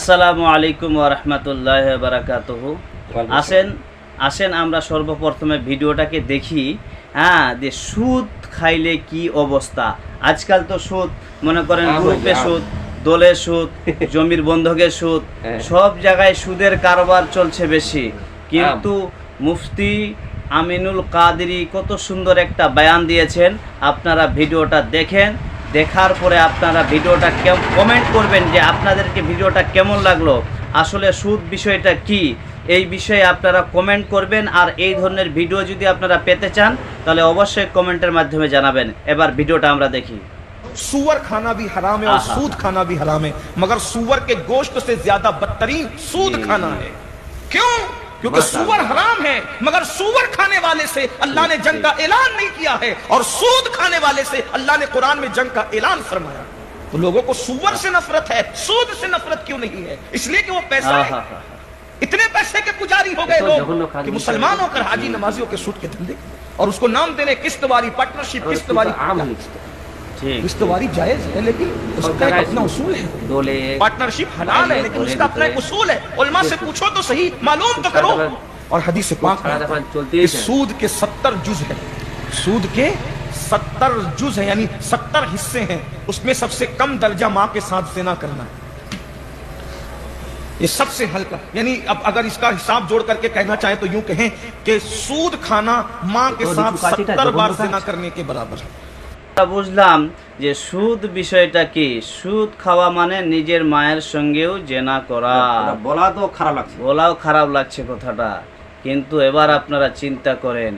আসসালামু আলাইকুম ওয়া রাহমাতুল্লাহি ওয়া বারাকাতুহু। আসেন আমরা সর্বপ্রথমে ভিডিওটাকে দেখি। যে সুদ খাইলে কি অবস্থা। আজকাল তো সুদ মনে করেন গ্রুপে সুদ, দলের সুদ, জমির বন্ধকের সুদ, সব জায়গায় সুদের কারবার চলছে বেশি। কিন্তু মুফতি আমিনুল কাদেরী কত সুন্দর একটা বয়ান দিয়েছেন। আপনারা ভিডিওটা দেখেন, দেখার পরে আপনারা ভিডিওটা কমেন্ট করবেন যে আপনাদেরকে ভিডিওটা কেমন লাগলো, আসলে সুদ বিষয়টা কি, এই বিষয়ে আপনারা কমেন্ট করবেন। আর এই ধরনের ভিডিও যদি আপনারা পেতে চান তাহলে অবশ্যই কমেন্টের মাধ্যমে জানাবেন। এবার ভিডিওটা আমরা দেখি। सुअर खाना भी हराम है और सूद खाना भी हराम है, मगर सुअर के गोश्त से ज्यादा बदतरीन सूद खाना है। क्यों? क्योंकि सुअर हराम है, मगर सुअर खाने वाले से अल्लाह ने जंग का ऐलान नहीं किया है, और सूद खाने वाले से अल्लाह ने कुरान में जंग का ऐलान फरमाया। तो लोगों को सुअर से नफरत है, सूद से नफरत क्यों नहीं है? इसलिए कि वो पैसा है। इतने पैसे के पुजारी हो गए लोग कि मुसलमान होकर हाजी नमाजियों के सूद के धंधे, और उसको नाम देने किस्तवारी, पार्टनरशिप, किस्तवारी। किस्तवारी जायज है, लेकिन उसका एक अपना उसूल है। पार्टनरशिप हलाल है, लेकिन उसका अपना एक उसूल है। उलमा से पूछो तो सही, मालूम तो करो। और हदीस पाक में सूद के 70 जुज है, सूद के 70 जुज है, यानी 70 हिस्से हैं। उसमें सबसे कम दर्जा माँ के साथ ज़िना करना है, ये सबसे हल्का। यानी अब अगर इसका हिसाब जोड़ करके कहना चाहे तो यूं कहें कि सूद खाना माँ के साथ 70 बार ज़िना करने के बराबर है। বুঝলাম যে সুদ বিষয়টা কি। সুদ খাওয়া মানে নিজের মায়ের সঙ্গেও জেনা করা। বলাও খারাপ লাগছে কথাটা, কিন্তু এবার আপনারা চিন্তা করেন